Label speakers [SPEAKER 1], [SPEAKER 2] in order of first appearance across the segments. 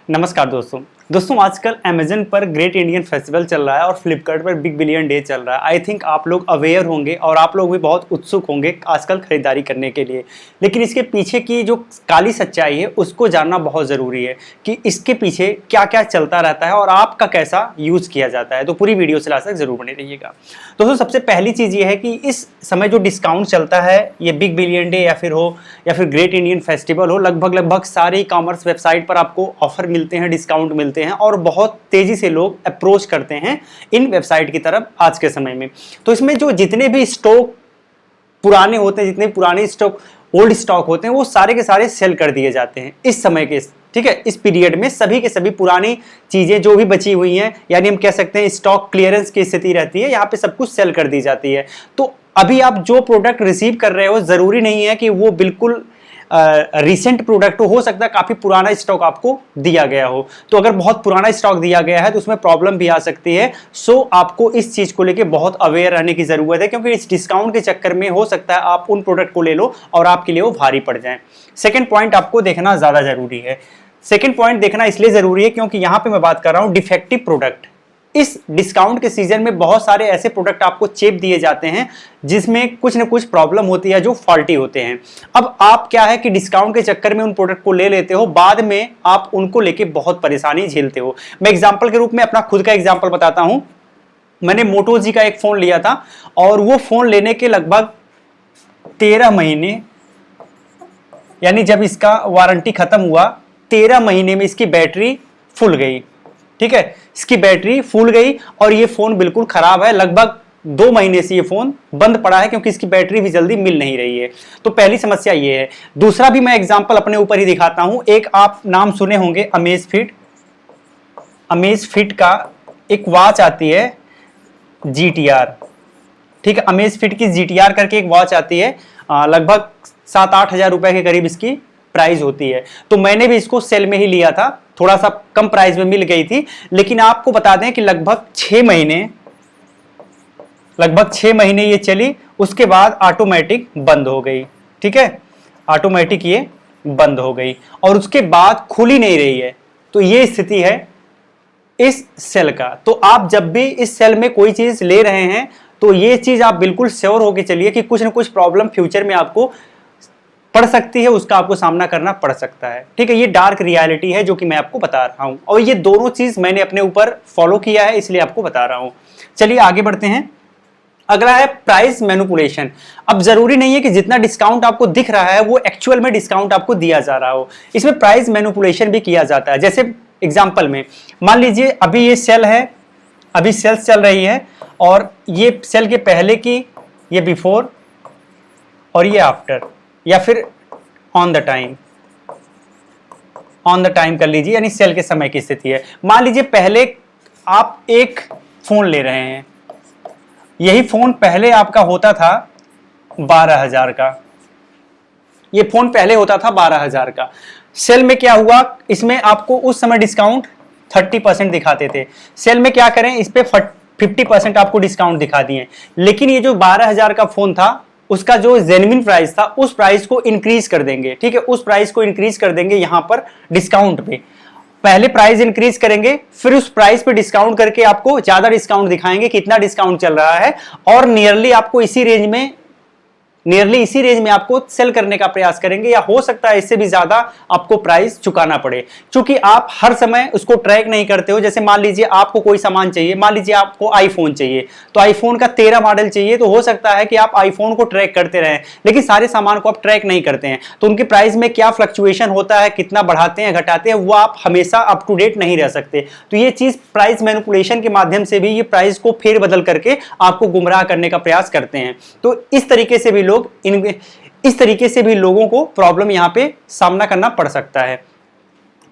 [SPEAKER 1] नमस्कार दोस्तों आजकल अमेजन पर ग्रेट इंडियन फेस्टिवल चल रहा है और फ्लिपकार्ट पर बिग बिलियन डे चल रहा है। आई थिंक आप लोग अवेयर होंगे और आप लोग भी बहुत उत्सुक होंगे आजकल खरीदारी करने के लिए। लेकिन इसके पीछे की जो काली सच्चाई है उसको जानना बहुत ज़रूरी है कि इसके पीछे क्या क्या चलता रहता है और आपका कैसा यूज़ किया जाता है। तो पूरी वीडियो से लास्ट तक जरूर बने रहिएगा। दोस्तों सबसे पहली चीज़ ये है कि इस समय जो डिस्काउंट चलता है, ये बिग बिलियन डे या फिर ग्रेट इंडियन फेस्टिवल हो, लगभग सारे ई कॉमर्स वेबसाइट पर आपको ऑफर मिलते हैं, डिस्काउंट मिलते हैं और बहुत तेजी से लोग अप्रोच करते हैं इन वेबसाइट की तरफ आज के समय में। तो इसमें जो जितने भी स्टॉक पुराने होते हैं, जितने पुराने स्टॉक ओल्ड स्टॉक होते हैं, वो सारे के सारे सेल कर दिए जाते हैं इस समय के, ठीक है। इस पीरियड में सभी के सभी पुरानी चीजें जो भी बची हुई हैं, यानी हम कह सकते हैं स्टॉक क्लियरेंस की स्थिति रहती है, यहाँ पे सब कुछ सेल कर दी जाती है। तो अभी आप जो प्रोडक्ट रिसीव कर रहे हो जरूरी नहीं है कि वो बिल्कुल रिसेंट प्रोडक्ट हो सकता है काफी पुराना स्टॉक आपको दिया गया हो। तो अगर बहुत पुराना स्टॉक दिया गया है तो उसमें प्रॉब्लम भी आ सकती है। सो आपको इस चीज को लेके बहुत अवेयर रहने की जरूरत है, क्योंकि इस डिस्काउंट के चक्कर में हो सकता है आप उन प्रोडक्ट को ले लो और आपके लिए वो भारी पड़ जाए। सेकेंड पॉइंट आपको देखना ज्यादा जरूरी है। सेकेंड पॉइंट देखना इसलिए जरूरी है क्योंकि यहां पे मैं बात कर रहा हूं डिफेक्टिव प्रोडक्ट। इस डिस्काउंट के सीजन में बहुत सारे ऐसे प्रोडक्ट आपको चेप दिए जाते हैं जिसमें कुछ न कुछ प्रॉब्लम होती है, जो फॉल्टी होते हैं। अब आप क्या है कि डिस्काउंट के चक्कर में उन प्रोडक्ट को ले लेते हो, बाद में आप उनको लेके बहुत परेशानी झेलते हो। मैं एग्जांपल के रूप में अपना खुद का एग्जांपल बताता हूं। मैंने मोटो जी का एक फोन लिया था और वो फोन लेने के लगभग 13 महीने, यानी जब इसका वारंटी खत्म हुआ 13 महीने में इसकी बैटरी फुल गई, ठीक है। इसकी बैटरी फूल गई और ये फोन बिल्कुल खराब है। लगभग 2 महीने से ये फोन बंद पड़ा है क्योंकि इसकी बैटरी भी जल्दी मिल नहीं रही है। तो पहली समस्या ये है। दूसरा भी मैं एग्जांपल अपने ऊपर ही दिखाता हूं। एक आप नाम सुने होंगे अमेज़फिट। अमेज़फिट का एक वॉच आती है GTR, ठीक है। अमेज़फिट की GTR करके एक वॉच आती है, लगभग 7-8 हजार रुपए के करीब इसकी प्राइस होती है। तो मैंने भी इसको सेल में ही लिया था, थोड़ा सा कम प्राइस में मिल गई थी। लेकिन आपको बता दें कि लगभग 6 महीने ये चली, उसके बाद ऑटोमेटिक बंद हो गई, ठीक है। ऑटोमेटिक ये बंद हो गई और उसके बाद खुल ही नहीं रही है। तो ये स्थिति है इस सेल का। तो आप जब भी इस सेल में कोई चीज ले रहे हैं तो ये चीज आप बिल्कुल श्योर होकर चलिए कि कुछ ना कुछ प्रॉब्लम फ्यूचर में आपको पड़ सकती है, उसका आपको सामना करना पड़ सकता है, ठीक है। ये डार्क रियलिटी है जो कि मैं आपको बता रहा हूं और ये दोनों चीज मैंने अपने ऊपर फॉलो किया है, इसलिए आपको बता रहा हूं। चलिए आगे बढ़ते हैं। अगला है प्राइस मैनिपुलेशन। अब जरूरी नहीं है कि जितना डिस्काउंट आपको दिख रहा है वो एक्चुअल में डिस्काउंट आपको दिया जा रहा हो। इसमें प्राइस मैनिपुलेशन भी किया जाता है। जैसे एग्जाम्पल में मान लीजिए अभी ये सेल है, अभी सेल्स चल रही है और ये सेल के पहले की, ये बिफोर और ये आफ्टर, या फिर ऑन द टाइम कर लीजिए, यानी सेल के समय की स्थिति है। मान लीजिए पहले आप एक फोन ले रहे हैं, यही फोन पहले आपका होता था 12,000 का। ये फोन पहले होता था 12,000 का। सेल में क्या हुआ, इसमें आपको उस समय डिस्काउंट 30% दिखाते थे। सेल में क्या करें, इस पे 50% आपको डिस्काउंट दिखा दिए। लेकिन ये जो 12,000 का फोन था उसका जो जेन्युइन प्राइस था उस प्राइस को इंक्रीज कर देंगे, ठीक है। उस प्राइस को इंक्रीज कर देंगे यहां पर डिस्काउंट पे। पहले प्राइस इंक्रीज करेंगे, फिर उस प्राइस पे डिस्काउंट करके आपको ज्यादा डिस्काउंट दिखाएंगे, कितना डिस्काउंट चल रहा है, और नियरली इसी रेंज में आपको सेल करने का प्रयास करेंगे, या हो सकता है इससे भी ज्यादा आपको प्राइस चुकाना पड़े, क्योंकि आप हर समय उसको ट्रैक नहीं करते हो। जैसे मान लीजिए आपको कोई सामान चाहिए, मान लीजिए आपको आईफोन चाहिए, तो आईफोन का 13 मॉडल चाहिए, तो हो सकता है कि आप आईफोन को ट्रैक करते रहें, लेकिन सारे सामान को आप ट्रैक नहीं करते हैं। तो उनके प्राइस में क्या फ्लक्चुएशन होता है, कितना बढ़ाते हैं घटाते हैं, वो आप हमेशा अप टू डेट नहीं रह सकते। तो ये चीज प्राइस मैनिपुलेशन के माध्यम से भी ये प्राइस को फेरबदल करके आपको गुमराह करने का प्रयास करते हैं। तो इस तरीके से भी लोगों को प्रॉब्लम यहां पे सामना करना पड़ सकता है।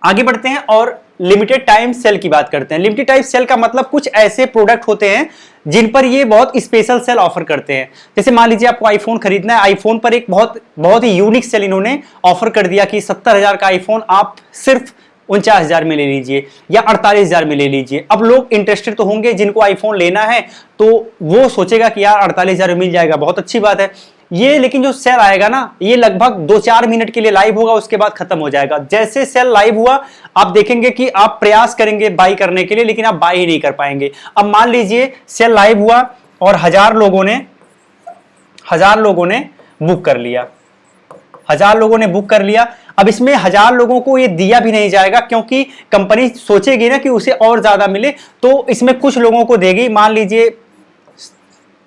[SPEAKER 1] आगे बढ़ते हैं और लिमिटेड टाइम सेल की बात करते हैं। लिमिटेड टाइम सेल का मतलब कुछ ऐसे प्रोडक्ट होते हैं जिन पर ये बहुत स्पेशल सेल ऑफर करते हैं। जैसे मान लीजिए आपको आईफोन खरीदना है, आईफोन पर एक बहुत ही यूनिक सेल इन्होंने ऑफर कर दिया कि 70,000 का आईफोन आप सिर्फ 49,000 में ले लीजिए या 48,000 में ले लीजिए। अब लोग इंटरेस्टेड तो होंगे, जिनको आईफोन लेना है तो वो सोचेगा कि यार 48,000 में मिल जाएगा, बहुत अच्छी बात है। ये लेकिन जो सेल आएगा ना, ये लगभग 2-4 मिनट के लिए लाइव होगा, उसके बाद खत्म हो जाएगा। जैसे सेल लाइव हुआ आप देखेंगे कि आप प्रयास करेंगे बाई करने के लिए, लेकिन आप बाई ही नहीं कर पाएंगे। अब मान लीजिए सेल लाइव हुआ और 1000 लोगों ने बुक कर लिया, 1000 लोगों ने बुक कर लिया। अब इसमें 1000 लोगों को ये दिया भी नहीं जाएगा, क्योंकि कंपनी सोचेगी ना कि उसे और ज्यादा मिले, तो इसमें कुछ लोगों को देगी। मान लीजिए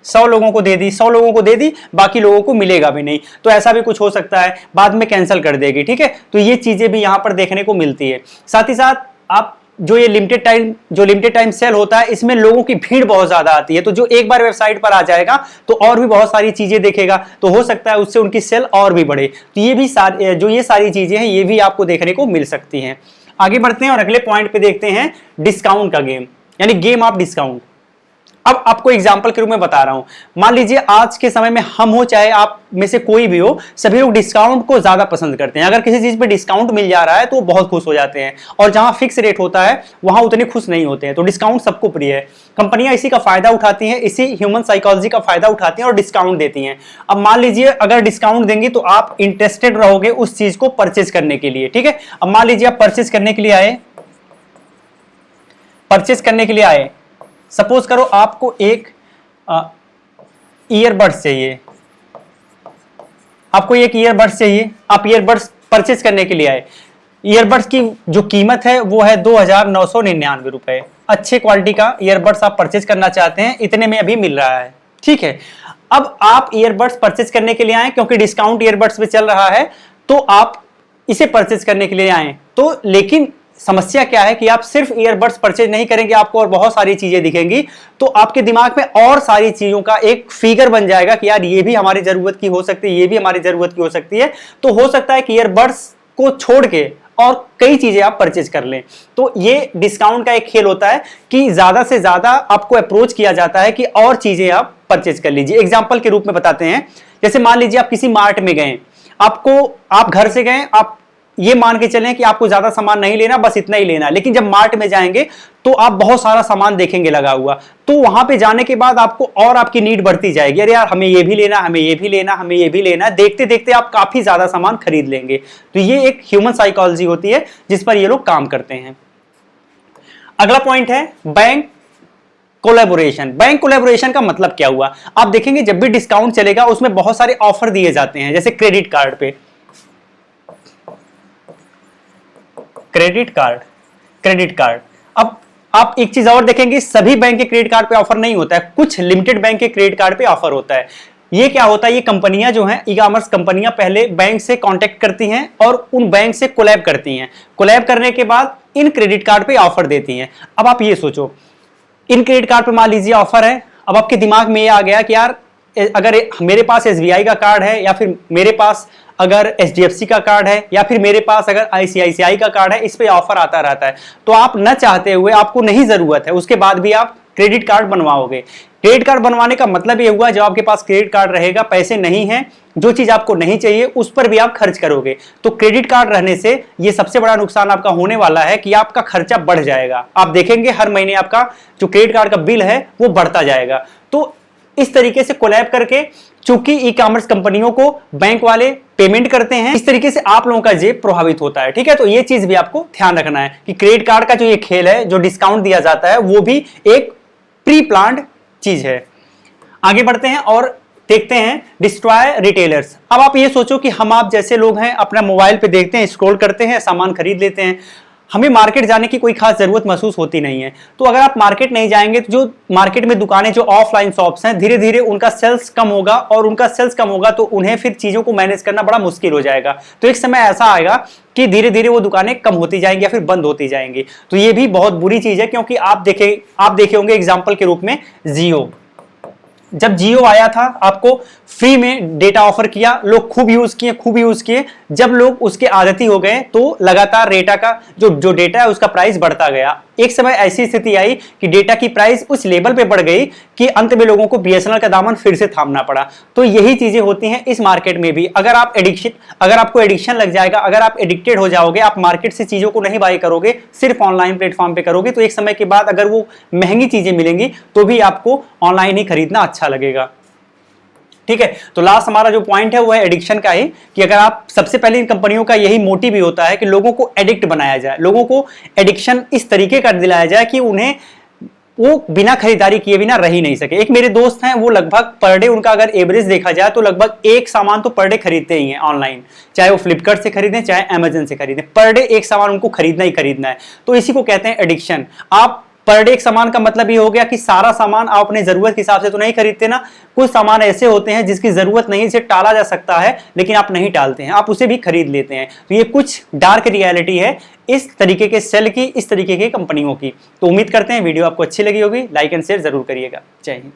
[SPEAKER 1] 100 लोगों को दे दी, 100 लोगों को दे दी, बाकी लोगों को मिलेगा भी नहीं, तो ऐसा भी कुछ हो सकता है, बाद में कैंसिल कर देगी। ठीक है, तो ये चीजें भी यहां पर देखने को मिलती है। साथ ही साथ आप जो ये लिमिटेड टाइम सेल होता है, इसमें लोगों की भीड़ बहुत ज्यादा आती है, तो जो एक बार वेबसाइट पर आ जाएगा तो और भी बहुत सारी चीजें देखेगा, तो हो सकता है उससे उनकी सेल और भी बढ़े। तो ये भी ये सारी चीजें हैं, ये भी आपको देखने को मिल सकती हैं। आगे बढ़ते हैं और अगले पॉइंट पे देखते हैं डिस्काउंट का गेम, यानी गेम ऑफ डिस्काउंट। अब आपको एग्जांपल के रूप में बता रहा हूं, मान लीजिए आज के समय में हम हो चाहे आप में से कोई भी हो, सभी लोग डिस्काउंट को ज्यादा पसंद करते हैं। अगर किसी चीज पे डिस्काउंट मिल जा रहा है तो वो बहुत खुश हो जाते हैं, और जहां फिक्स रेट होता है वहां उतने खुश नहीं होते हैं। तो डिस्काउंट सबको प्रिय है, कंपनियां इसी का फायदा उठाती हैं, इसी ह्यूमन साइकोलॉजी का फायदा उठाती हैं और डिस्काउंट देती हैं। अब मान लीजिए अगर डिस्काउंट देंगी तो आप इंटरेस्टेड रहोगे उस चीज को परचेज करने के लिए। ठीक है, अब मान लीजिए आप परचेज करने के लिए आए, सपोज करो आपको एक ईयरबड्स चाहिए, आप ईयरबड्स परचेज करने के लिए आए। ईयरबड्स की जो कीमत है वो है 2999 रुपए। अच्छे क्वालिटी का ईयरबड्स आप परचेज करना चाहते हैं, इतने में अभी मिल रहा है। ठीक है, अब आप ईयरबड्स परचेज करने के लिए आए, क्योंकि डिस्काउंट ईयरबड्स पे चल रहा है, तो आप इसे परचेज करने के लिए आए। तो लेकिन समस्या क्या है कि आप सिर्फ ईयरबड्स परचेज नहीं करेंगे, आपको और बहुत सारी चीजें दिखेंगी, तो आपके दिमाग में और सारी चीजों का एक फिगर बन जाएगा कि यार ये भी हमारी जरूरत की हो सकती है, ये भी हमारी जरूरत की हो सकती है। तो हो सकता है कि ईयरबड्स को छोड़ के और कई चीजें आप परचेज कर लें। तो ये डिस्काउंट का एक खेल होता है कि ज्यादा से ज्यादा आपको अप्रोच किया जाता है कि और चीजें आप परचेज कर लीजिए। एग्जाम्पल के रूप में बताते हैं, जैसे मान लीजिए आप किसी मार्ट में गए, आप घर से गए, आप ये मान के चलें कि आपको ज्यादा सामान नहीं लेना, बस इतना ही लेना, लेकिन जब मार्ट में जाएंगे तो आप बहुत सारा सामान देखेंगे लगा हुआ, तो वहां पे जाने के बाद आपको और आपकी नीड बढ़ती जाएगी, अरे यार हमें ये भी लेना, हमें ये भी लेना, हमें ये भी लेना, देखते देखते आप काफी ज्यादा सामान खरीद लेंगे। तो ये एक ह्यूमन साइकोलॉजी होती है जिस पर ये लोग काम करते हैं। अगला पॉइंट है बैंक कोलैबोरेशन। बैंक कोलैबोरेशन का मतलब क्या हुआ? आप देखेंगे जब भी डिस्काउंट चलेगा उसमें बहुत सारे ऑफर दिए जाते हैं, जैसे क्रेडिट कार्ड। अब आप एक चीज और देखेंगे, सभी बैंक के क्रेडिट कार्ड पे ऑफर नहीं होता है, कुछ लिमिटेड बैंक के क्रेडिट कार्ड पे ऑफर होता है। ये क्या होता है, ये कंपनियां जो हैं, ई कॉमर्स कंपनियां पहले बैंक से कांटेक्ट करती हैं और उन बैंक से कोलैब करती हैं, कोलैब करने के बाद इन क्रेडिट कार्ड पे ऑफर देती हैं। अब आप ये सोचो, इन क्रेडिट कार्ड पे मान लीजिए ऑफर है, अब आपके दिमाग में ये आ गया कि यार अगर मेरे पास एसबीआई का कार्ड है, या फिर मेरे पास अगर एचडीएफसी का कार्ड है, या फिर मेरे पास अगर आईसीआईसीआई का कार्ड है, इस पे ऑफर आता रहता है, तो आप न चाहते हुए, आपको नहीं जरूरत है, उसके बाद भी आप क्रेडिट कार्ड बनवाओगे। क्रेडिट कार्ड बनवाने का मतलब ये हुआ, जब आपके पास क्रेडिट कार्ड रहेगा, पैसे नहीं है, जो चीज आपको नहीं चाहिए उस पर भी आप खर्च करोगे। तो क्रेडिट कार्ड रहने से ये सबसे बड़ा नुकसान आपका होने वाला है कि आपका खर्चा बढ़ जाएगा। आप देखेंगे हर महीने आपका जो क्रेडिट कार्ड का बिल है वो बढ़ता जाएगा। तो इस तरीके से कोलैब करके, चूंकि ई कॉमर्स कंपनियों को बैंक वाले पेमेंट करते हैं, इस तरीके से आप लोगों का जेब प्रभावित होता है। ठीक है, तो ये चीज भी आपको ध्यान रखना है कि क्रेडिट कार्ड का जो ये खेल है, जो डिस्काउंट दिया जाता है, वो भी एक प्री प्लान्ड चीज है। आगे बढ़ते हैं और देखते हैं डिस्ट्रॉय रिटेलर्स। अब आप ये सोचो कि हम आप जैसे लोग हैं, अपना मोबाइल पे देखते हैं, स्क्रॉल करते हैं, सामान खरीद लेते हैं, हमें मार्केट जाने की कोई खास जरूरत महसूस होती नहीं है। तो अगर आप मार्केट नहीं जाएंगे तो जो मार्केट में दुकानें, जो ऑफलाइन शॉप्स हैं, धीरे धीरे उनका सेल्स कम होगा, और उनका सेल्स कम होगा तो उन्हें फिर चीजों को मैनेज करना बड़ा मुश्किल हो जाएगा। तो एक समय ऐसा आएगा कि धीरे धीरे वो दुकानें कम होती जाएंगी या फिर बंद होती जाएंगी। तो ये भी बहुत बुरी चीज है, क्योंकि आप देखे होंगे एग्जाम्पल के रूप में जियो। जब जियो आया था, आपको फ्री में डेटा ऑफर किया, लोग खूब यूज किए। जब लोग उसके आदती हो गए तो लगातार डेटा का जो डेटा है उसका प्राइस बढ़ता गया। एक समय ऐसी स्थिति आई कि डेटा की प्राइस उस लेवल पे बढ़ गई कि अंत में लोगों को बीएसएनएल का दामन फिर से थामना पड़ा। तो यही चीजें होती हैं इस मार्केट में भी। अगर आपको एडिक्शन लग जाएगा, अगर आप एडिक्टेड हो जाओगे, आप मार्केट से चीजों को नहीं बाय करोगे, सिर्फ ऑनलाइन प्लेटफॉर्म पे करोगे, तो एक समय के बाद अगर वो महंगी चीजें मिलेंगी तो भी आपको ऑनलाइन ही खरीदना अच्छा लगेगा। ठीक है। तो लास्ट हमारा जो पॉइंट है वो है एडिक्शन का ही, कि अगर आप सबसे पहले इन कंपनियों का यही मोटिव भी होता है कि लोगों को एडिक्ट बनाया जाए, लोगों को एडिक्शन इस तरीके का दिलाया जाए कि उन्हें वो बिना खरीदारी किए बिना रह ही नहीं सके। एक मेरे दोस्त हैं, वो लगभग पर डे उनका अगर एवरेज देखा जाए तो लगभग एक सामान तो पर डे खरीदते ही हैं ऑनलाइन, चाहे वो फ्लिपकार्ट से खरीदें चाहे अमेजन से खरीदें, पर डे एक सामान उनको खरीदना ही खरीदना है। तो इसी को कहते हैं एडिक्शन। आप पर डे एक सामान का मतलब ये हो गया कि सारा सामान आप अपने जरूरत के हिसाब से तो नहीं खरीदते ना, कुछ सामान ऐसे होते हैं जिसकी जरूरत नहीं, इसे टाला जा सकता है लेकिन आप नहीं टालते हैं, आप उसे भी खरीद लेते हैं। तो ये कुछ डार्क रियलिटी है इस तरीके के सेल की, इस तरीके की कंपनियों की। तो उम्मीद करते हैं वीडियो आपको अच्छी लगी होगी, लाइक एंड शेयर जरूर करिएगा। जय हिंद।